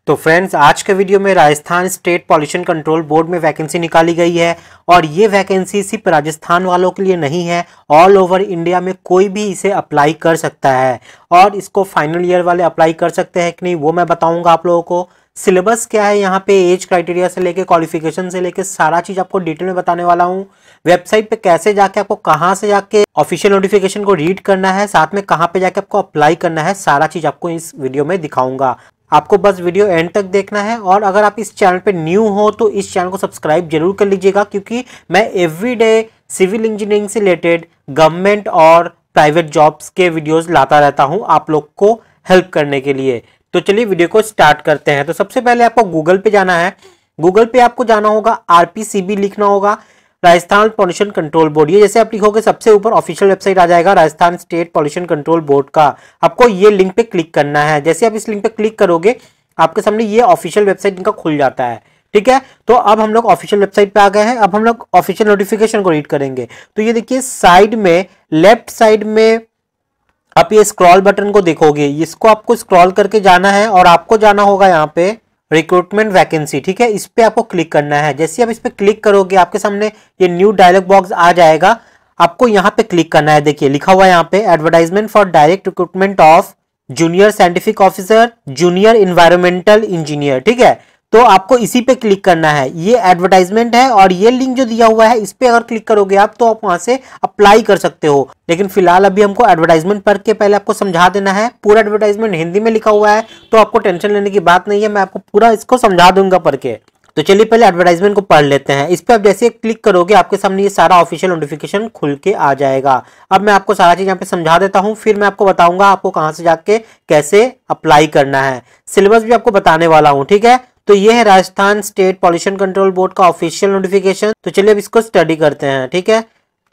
तो फ्रेंड्स, आज के वीडियो में Rajasthan state pollution control board में वैकेंसी निकाली गई है और ये वैकेंसी सिर्फ राजस्थान वालों के लिए नहीं है, ऑल ओवर इंडिया में कोई भी इसे अप्लाई कर सकता है। और इसको फाइनल ईयर वाले अप्लाई कर सकते हैं कि नहीं वो मैं बताऊंगा आप लोगों को। सिलेबस क्या है यहाँ पे, एज क्राइटेरिया से लेके क्वालिफिकेशन से लेके सारा चीज आपको डिटेल में बताने वाला हूँ। वेबसाइट पे कैसे जाके आपको कहाँ से जाके ऑफिशियल नोटिफिकेशन को रीड करना है, साथ में कहाँ पे जाके आपको अप्लाई करना है, सारा चीज आपको इस वीडियो में दिखाऊंगा। आपको बस वीडियो एंड तक देखना है। और अगर आप इस चैनल पे न्यू हो तो इस चैनल को सब्सक्राइब जरूर कर लीजिएगा, क्योंकि मैं एवरीडे सिविल इंजीनियरिंग से रिलेटेड गवर्नमेंट और प्राइवेट जॉब्स के वीडियोस लाता रहता हूं आप लोग को हेल्प करने के लिए। तो चलिए वीडियो को स्टार्ट करते हैं। तो सबसे पहले आपको गूगल पे जाना है। गूगल पे आपको जाना होगा, RPCB लिखना होगा, राजस्थान पॉल्यूशन कंट्रोल बोर्ड। ये जैसे आप लिखोगे सबसे ऊपर ऑफिशियल वेबसाइट आ जाएगा Rajasthan state pollution control board का। आपको ये लिंक पे क्लिक करना है। जैसे आप इस लिंक पे क्लिक करोगे आपके सामने ये ऑफिशियल वेबसाइट इनका खुल जाता है। ठीक है, तो अब हम लोग ऑफिशियल वेबसाइट पे आ गए हैं। अब हम लोग ऑफिशियल नोटिफिकेशन को रीड करेंगे। तो ये देखिए साइड में, लेफ्ट साइड में आप ये स्क्रॉल बटन को देखोगे, इसको आपको स्क्रॉल करके जाना है और आपको जाना होगा यहाँ पे रिक्रूटमेंट वैकेंसी। ठीक है, इस पे आपको क्लिक करना है। जैसे आप इस पे क्लिक करोगे आपके सामने ये न्यू डायलॉग बॉक्स आ जाएगा। आपको यहाँ पे क्लिक करना है। देखिए लिखा हुआ है यहाँ पे advertisement for direct recruitment of junior scientific officer, junior environmental engineer. ठीक है, तो आपको इसी पे क्लिक करना है। ये एडवर्टाइजमेंट है और ये लिंक जो दिया हुआ है इस पे अगर क्लिक करोगे आप तो आप वहां से अप्लाई कर सकते हो। लेकिन फिलहाल अभी हमको एडवर्टाइजमेंट पढ़ के पहले आपको समझा देना है। पूरा एडवर्टाइजमेंट हिंदी में लिखा हुआ है तो आपको टेंशन लेने की बात नहीं है, मैं आपको पूरा इसको समझा दूंगा पढ़ के। तो चलिए पहले एडवर्टाइजमेंट को पढ़ लेते हैं। इस पे आप जैसे क्लिक करोगे आपके सामने ये सारा ऑफिशियल नोटिफिकेशन खुल के आ जाएगा। अब मैं आपको सारा चीज यहाँ पे समझा देता हूँ, फिर मैं आपको बताऊंगा आपको कहाँ से जाके कैसे अप्लाई करना है। सिलेबस भी आपको बताने वाला हूँ। ठीक है, तो ये है Rajasthan state pollution control board का ऑफिशियल नोटिफिकेशन। तो चलिए अब इसको स्टडी करते हैं। ठीक है,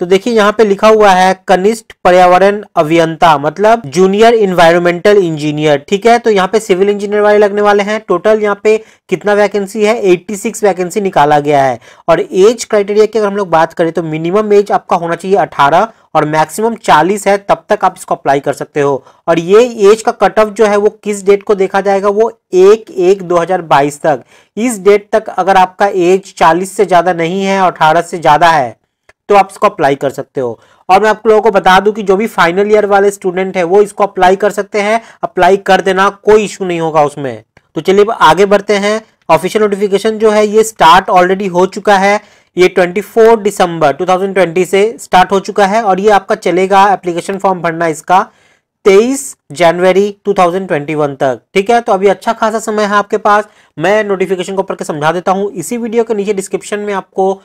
तो देखिए यहाँ पे लिखा हुआ है कनिष्ठ पर्यावरण अभियंता, मतलब जूनियर इन्वायरमेंटल इंजीनियर। ठीक है, तो यहाँ पे सिविल इंजीनियर वाले लगने वाले हैं। टोटल यहाँ पे कितना वैकेंसी है, 86 वैकेंसी निकाला गया है। और एज क्राइटेरिया की अगर हम लोग बात करें तो मिनिमम एज आपका होना चाहिए 18 और मैक्सिमम 40 है, तब तक आप इसको अप्लाई कर सकते हो। और ये एज का कट ऑफ जो है वो किस डेट को देखा जाएगा, वो 1/1/2022 तक। इस डेट तक अगर आपका एज 40 से ज्यादा नहीं है और 18 से ज्यादा है तो आप इसको अप्लाई कर सकते हो। और मैं आप लोगों को बता दूं कि जो भी फाइनल ईयर वाले स्टूडेंट है वो इसको अप्लाई कर सकते हैं। अप्लाई कर देना, कोई इशू नहीं होगा उसमें। तो चलिए आगे बढ़ते हैं। ऑफिशियल नोटिफिकेशन जो है ये स्टार्ट ऑलरेडी हो चुका है। ये 24 दिसंबर 2020 से स्टार्ट हो चुका है और ये आपका चलेगा, एप्लीकेशन फॉर्म भरना इसका 23 जनवरी 2021 तक। ठीक है, तो अभी अच्छा खासा समय है आपके पास। मैं नोटिफिकेशन को पढ़ के समझा देता हूं। इसी वीडियो के नीचे डिस्क्रिप्शन में आपको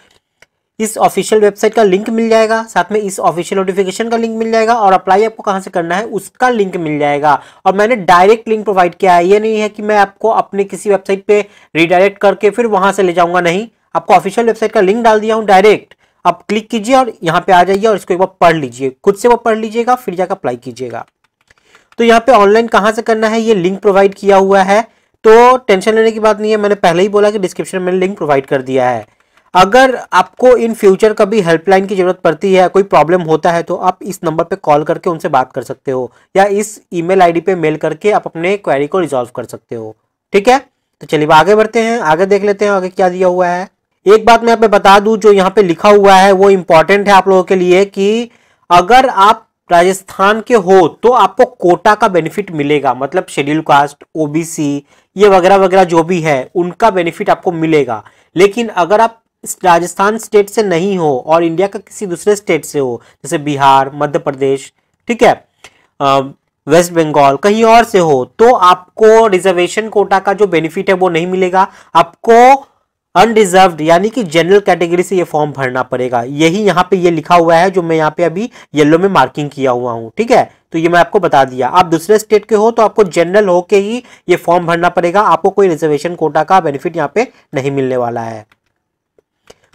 इस ऑफिशियल वेबसाइट का लिंक मिल जाएगा, साथ में इस ऑफिशियल नोटिफिकेशन का लिंक मिल जाएगा और अप्लाई आपको कहां से करना है उसका लिंक मिल जाएगा। और मैंने डायरेक्ट लिंक प्रोवाइड किया है, ये नहीं है कि मैं आपको अपने किसी वेबसाइट पे रिडायरेक्ट करके फिर वहां से ले जाऊंगा। नहीं, आपको ऑफिशियल वेबसाइट का लिंक डाल दिया हूं डायरेक्ट। आप क्लिक कीजिए और यहाँ पे आ जाइए और इसको एक बार पढ़ लीजिए, खुद से वो पढ़ लीजिएगा, फिर जाकर अप्लाई कीजिएगा। तो यहाँ पे ऑनलाइन कहाँ से करना है ये लिंक प्रोवाइड किया हुआ है, तो टेंशन लेने की बात नहीं है। मैंने पहले ही बोला कि डिस्क्रिप्शन में लिंक प्रोवाइड कर दिया है। अगर आपको इन फ्यूचर कभी हेल्पलाइन की जरूरत पड़ती है, कोई प्रॉब्लम होता है, तो आप इस नंबर पे कॉल करके उनसे बात कर सकते हो या इस ईमेल आईडी पे मेल करके आप अपने क्वेरी को रिजॉल्व कर सकते हो। ठीक है, तो चलिए आगे बढ़ते हैं, आगे देख लेते हैं आगे क्या दिया हुआ है। एक बात मैं यहाँ पे बता दूं, जो यहाँ पे लिखा हुआ है वो इंपॉर्टेंट है आप लोगों के लिए कि अगर आप राजस्थान के हो तो आपको कोटा का बेनिफिट मिलेगा, मतलब शेड्यूल कास्ट, OBC ये वगैरह वगैरह जो भी है उनका बेनिफिट आपको मिलेगा। लेकिन अगर आप राजस्थान स्टेट से नहीं हो और इंडिया का किसी दूसरे स्टेट से हो, जैसे बिहार, मध्य प्रदेश, ठीक है, वेस्ट बंगाल, कहीं और से हो, तो आपको रिजर्वेशन कोटा का जो बेनिफिट है वो नहीं मिलेगा। आपको अनरिजर्व्ड यानी कि जनरल कैटेगरी से ये फॉर्म भरना पड़ेगा। यही यहाँ पे ये लिखा हुआ है जो मैं यहाँ पे अभी येलो में मार्किंग किया हुआ हूँ। ठीक है, तो ये मैं आपको बता दिया। आप दूसरे स्टेट के हो तो आपको जनरल हो के ही ये फॉर्म भरना पड़ेगा, आपको कोई रिजर्वेशन कोटा का बेनिफिट यहाँ पे नहीं मिलने वाला है।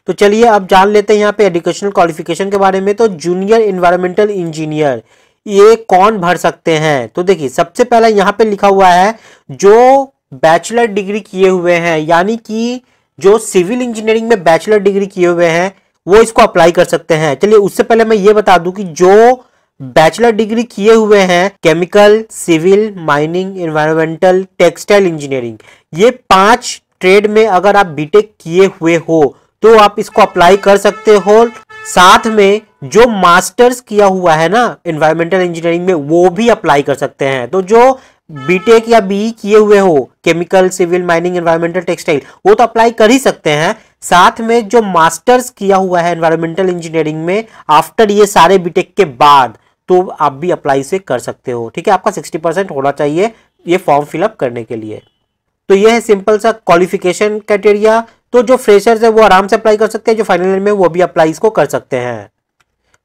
तो चलिए अब जान लेते हैं यहाँ पे एजुकेशनल क्वालिफिकेशन के बारे में। तो जूनियर इन्वायरमेंटल इंजीनियर ये कौन भर सकते हैं, तो देखिए सबसे पहला यहाँ पे लिखा हुआ है जो बैचलर डिग्री किए हुए हैं, यानी कि जो सिविल इंजीनियरिंग में बैचलर डिग्री किए हुए हैं वो इसको अप्लाई कर सकते हैं। चलिए उससे पहले मैं ये बता दूं कि जो बैचलर डिग्री किए हुए हैं chemical, civil, mining, environmental, textile engineering, ये 5 ट्रेड में अगर आप बीटेक किए हुए हो तो आप इसको अप्लाई कर सकते हो। साथ में जो मास्टर्स किया हुआ है ना एनवायरमेंटल इंजीनियरिंग में, वो भी अप्लाई कर सकते हैं। तो जो बीटेक या बीई किए हुए हो chemical, civil, mining, environmental, textile, वो तो अप्लाई कर ही सकते हैं। साथ में जो मास्टर्स किया हुआ है एनवायरमेंटल इंजीनियरिंग में आफ्टर ये सारे बीटेक के बाद, तो आप भी अप्लाई से कर सकते हो। ठीक है, आपका 60% होना चाहिए ये फॉर्म फिलअप करने के लिए। तो ये है सिंपल सा क्वालिफिकेशन क्राइटेरिया। तो जो फ्रेशर्स है वो आराम से अप्लाई कर सकते हैं, जो फाइनल ईयर में वो भी अप्लाई इसको कर सकते हैं।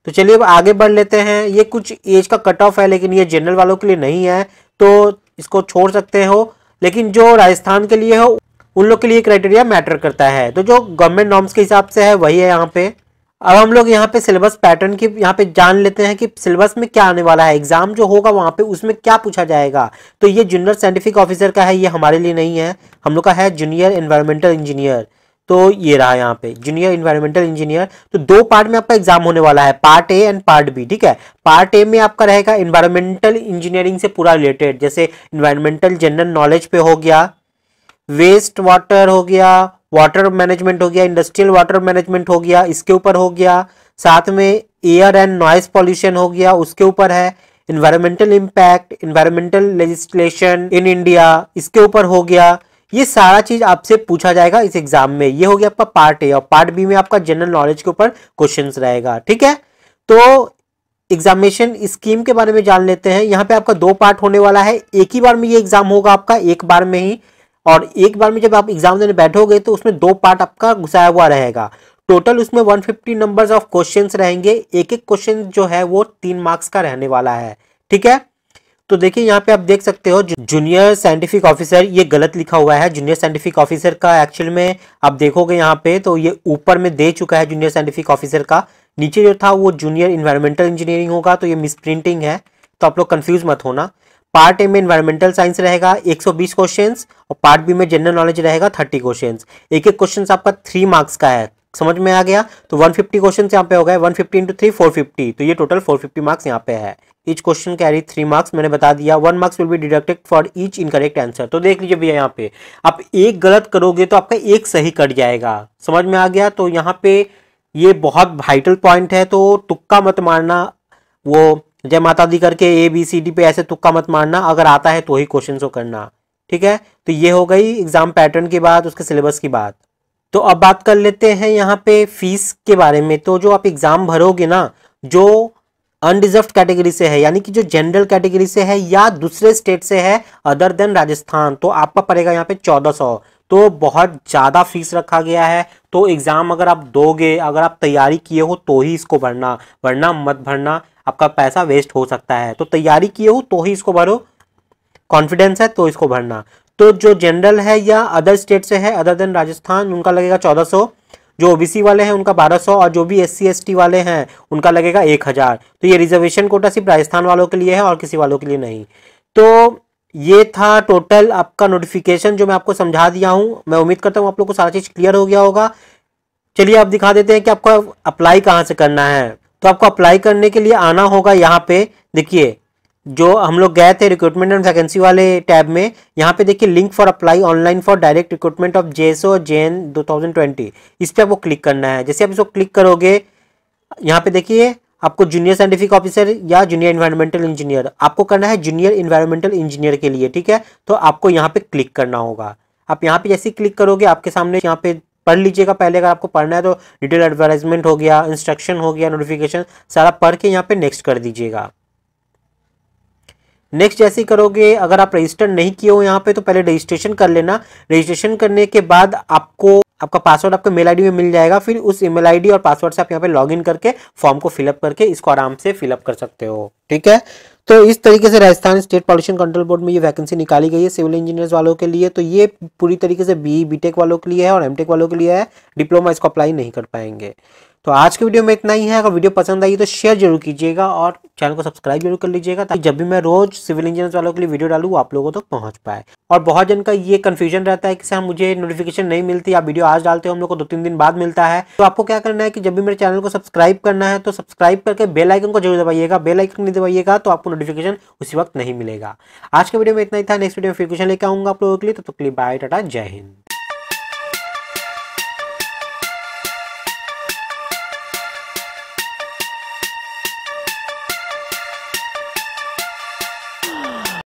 तो चलिए अब आगे बढ़ लेते हैं। ये कुछ एज का कट ऑफ है, लेकिन ये जनरल वालों के लिए नहीं है, तो इसको छोड़ सकते हो। लेकिन जो राजस्थान के लिए हो उन लोग के लिए क्राइटेरिया मैटर करता है। तो जो गवर्नमेंट नॉर्म्स के हिसाब से है वही है यहाँ पे। अब हम लोग यहाँ पे सिलेबस पैटर्न की यहाँ पे जान लेते हैं कि सिलेबस में क्या आने वाला है, एग्जाम जो होगा वहाँ पे उसमें क्या पूछा जाएगा। तो ये जूनियर साइंटिफिक ऑफिसर का है, ये हमारे लिए नहीं है, हम लोग का है जूनियर एनवायरमेंटल इंजीनियर। तो ये रहा यहाँ पे जूनियर एनवायरमेंटल इंजीनियर। तो 2 पार्ट में आपका एग्जाम होने वाला है, part A and part B. ठीक है, पार्ट ए में आपका रहेगा एनवायरमेंटल इंजीनियरिंग से पूरा रिलेटेड, जैसे एनवायरमेंटल जनरल नॉलेज पे हो गया, वेस्ट वाटर हो गया, वाटर मैनेजमेंट हो गया, इंडस्ट्रियल वाटर मैनेजमेंट हो गया, इसके ऊपर हो गया। साथ में एयर एंड नॉइज पॉल्यूशन हो गया, उसके ऊपर है environmental impact, environmental legislation in India, इसके ऊपर हो गया। ये सारा चीज आपसे पूछा जाएगा इस एग्जाम में। ये हो गया आपका पार्ट ए, और पार्ट बी में आपका जनरल नॉलेज के ऊपर क्वेश्चंस रहेगा। ठीक है, तो एग्जामिनेशन स्कीम के बारे में जान लेते हैं। यहाँ पे आपका 2 पार्ट होने वाला है, एक ही बार में ये एग्जाम होगा आपका, एक बार में ही। और एक बार में जब आप एग्जाम देने बैठोगे तो उसमें 2 पार्ट आपका घुसाया हुआ रहेगा। टोटल उसमें 150 नंबर्स ऑफ क्वेश्चंस रहेंगे, एक एक क्वेश्चन जो है वो 3 मार्क्स का रहने वाला है। ठीक है, तो देखिए यहाँ पे आप देख सकते हो जूनियर साइंटिफिक ऑफिसर, ये गलत लिखा हुआ है। जूनियर साइंटिफिक ऑफिसर का एक्चुअल में आप देखोगे यहाँ पे तो ये ऊपर में दे चुका है जूनियर साइंटिफिक ऑफिसर का, नीचे जो था वो जूनियर इन्वायरमेंटल इंजीनियरिंग होगा, तो ये मिसप्रिंटिंग है, तो आप लोग कंफ्यूज मत होना। पार्ट ए में एनवायरमेंटल साइंस रहेगा 120 क्वेश्चंस, और पार्ट बी में जनरल नॉलेज रहेगा 30 क्वेश्चंस। एक एक क्वेश्चन आपका 3 मार्क्स का है, समझ में आ गया। तो 150 क्वेश्चन यहाँ पे हो गए, 150 इंटू 3 450, तो ये टोटल 450 मार्क्स यहाँ पे है। ईच क्वेश्चन कैरी 3 मार्क्स, मैंने बता दिया। 1 marks will be deducted for each incorrect answer. तो देख लीजिए भैया यहाँ पे आप एक गलत करोगे तो आपका एक सही कट जाएगा, समझ में आ गया। तो यहाँ पे ये बहुत वाइटल पॉइंट है, तो तुक्का मत मारना, वो जय माता दी करके ABCD पे ऐसे तुक्का मत मारना, अगर आता है तो ही क्वेश्चन को करना। ठीक है, तो ये हो गई एग्जाम पैटर्न की बात, उसके सिलेबस की बात। तो अब बात कर लेते हैं यहाँ पे फीस के बारे में। तो जो आप एग्जाम भरोगे ना, जो अनडिजर्व्ड कैटेगरी से है, यानी कि जो जनरल कैटेगरी से है या दूसरे स्टेट से है अदर देन राजस्थान, तो आपका पड़ेगा यहाँ पे 1400। तो बहुत ज़्यादा फीस रखा गया है। तो एग्ज़ाम अगर आप दोगे, अगर आप तैयारी किए हो तो ही इसको भरना, वरना मत भरना, आपका पैसा वेस्ट हो सकता है। तो तैयारी किए हो तो ही इसको भरो, कॉन्फिडेंस है तो इसको भरना। तो जो जनरल है या अदर स्टेट से है अदर देन राजस्थान, उनका लगेगा 1400, जो ओबीसी वाले हैं उनका 1200, और जो भी SC ST वाले हैं उनका लगेगा 1000। तो ये रिजर्वेशन कोटा सिर्फ राजस्थान वालों के लिए है और किसी वालों के लिए नहीं। तो ये था टोटल आपका नोटिफिकेशन जो मैं आपको समझा दिया हूँ। मैं उम्मीद करता हूँ आप लोग को सारा चीज़ क्लियर हो गया होगा। चलिए आप दिखा देते हैं कि आपको अप्लाई कहाँ से करना है। तो आपको अप्लाई करने के लिए आना होगा यहाँ पे, देखिए जो हम लोग गए थे रिक्रूटमेंट एंड वैकेंसी वाले टैब में, यहाँ पे देखिए link for apply online for direct recruitment of JSO JN 2020, इस पर आपको क्लिक करना है। जैसे आप इसको क्लिक करोगे यहाँ पे देखिए आपको जूनियर साइंटिफिक ऑफिसर या जूनियर इन्वायरमेंटल इंजीनियर, आपको करना है जूनियर इन्वायरमेंटल इंजीनियर के लिए। ठीक है, तो आपको यहाँ पे क्लिक करना होगा। आप यहाँ पे जैसे क्लिक करोगे आपके सामने यहाँ पे पढ़ लीजिएगा पहले, अगर आपको पढ़ना है तो डिटेल एडवर्टाइजमेंट हो गया, इंस्ट्रक्शन हो गया, नोटिफिकेशन, सारा पढ़ के यहाँ पे नेक्स्ट कर दीजिएगा। नेक्स्ट जैसे ही करोगे, अगर आप रजिस्टर नहीं किए हो यहाँ पे तो पहले रजिस्ट्रेशन कर लेना। रजिस्ट्रेशन करने के बाद आपको आपका पासवर्ड आपके मेल आईडी में मिल जाएगा, फिर उस ईमेल आईडी और पासवर्ड से आप यहाँ पे लॉगिन करके फॉर्म को फिलअप करके इसको आराम से फिलअप कर सकते हो। ठीक है, तो इस तरीके से Rajasthan state pollution control board में ये वैकेंसी निकाली गई है सिविल इंजीनियर्स वालों के लिए। तो ये पूरी तरीके से BE BTech वालों के लिए है और MTech वालों के लिए है, डिप्लोमा इसको अप्लाई नहीं कर पाएंगे। तो आज के वीडियो में इतना ही है। अगर वीडियो पसंद आई तो शेयर जरूर कीजिएगा और चैनल को सब्सक्राइब जरूर कर लीजिएगा, ताकि जब भी मैं रोज सिविल इंजीनियर्स वालों के लिए वीडियो डालूँ वो आप लोगों तक पहुंच पाए। और बहुत जन का ये कंफ्यूजन रहता है कि सर मुझे नोटिफिकेशन नहीं मिलती, आप वीडियो आज डालते हो हम लोग को 2-3 दिन बाद मिलता है। तो आपको क्या करना है कि जब भी मेरे चैनल को सब्सक्राइब करना है तो सब्सक्राइब करके बेल आइकन को जरूर दबाइएगा। बेल आइकन नहीं दबाइएगा तो आपको नोटिफिकेशन उसी वक्त नहीं मिलेगा। आज के वीडियो में इतना ही था। नेक्स्ट वीडियो में फिर क्वेश्चन लेकर आऊंगा आप लोगों के लिए। तब तक के लिए बाय, टाटा, जय हिंद।